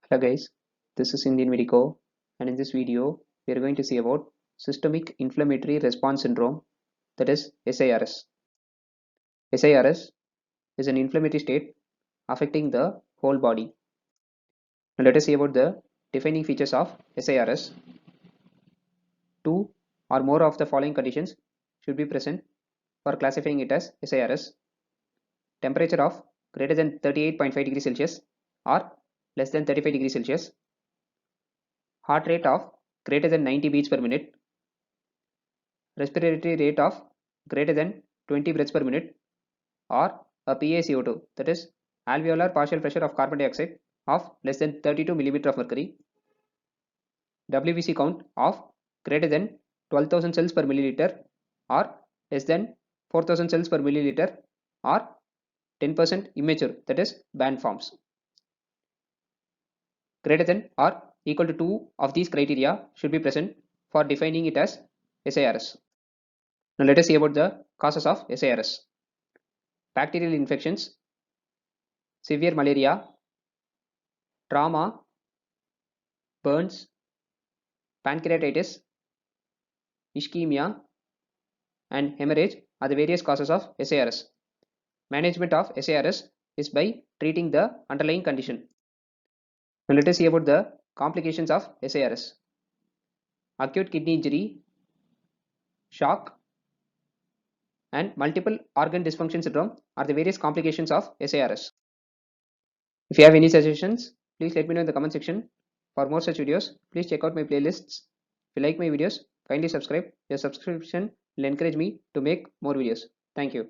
Hello guys, this is Indian Medico, and in this video we are going to see about systemic inflammatory response syndrome, that is SIRS. SIRS is an inflammatory state affecting the whole body. Now let us see about the defining features of SIRS. Two or more of the following conditions should be present for classifying it as SIRS. Temperature of greater than 38.5 degrees Celsius or less than 35 degrees Celsius. Heart rate of greater than 90 beats per minute. Respiratory rate of greater than 20 breaths per minute, or a PaCO2, that is alveolar partial pressure of carbon dioxide of less than 32 millimeter of mercury, WBC count of greater than 12,000 cells per milliliter or less than 4,000 cells per milliliter, or 10% immature, that is band forms. Greater than or equal to 2 of these criteria should be present for defining it as SIRS. Now let us see about the causes of SIRS. Bacterial infections, severe malaria, trauma, burns, pancreatitis, ischemia, and hemorrhage are the various causes of SIRS. Management of SIRS is by treating the underlying condition. Now let us see about the complications of SIRS. Acute kidney injury, shock, and multiple organ dysfunction syndrome are the various complications of SIRS. If you have any suggestions, please let me know in the comment section. For more such videos, please check out my playlists. If you like my videos, kindly subscribe. Your subscription will encourage me to make more videos. Thank you.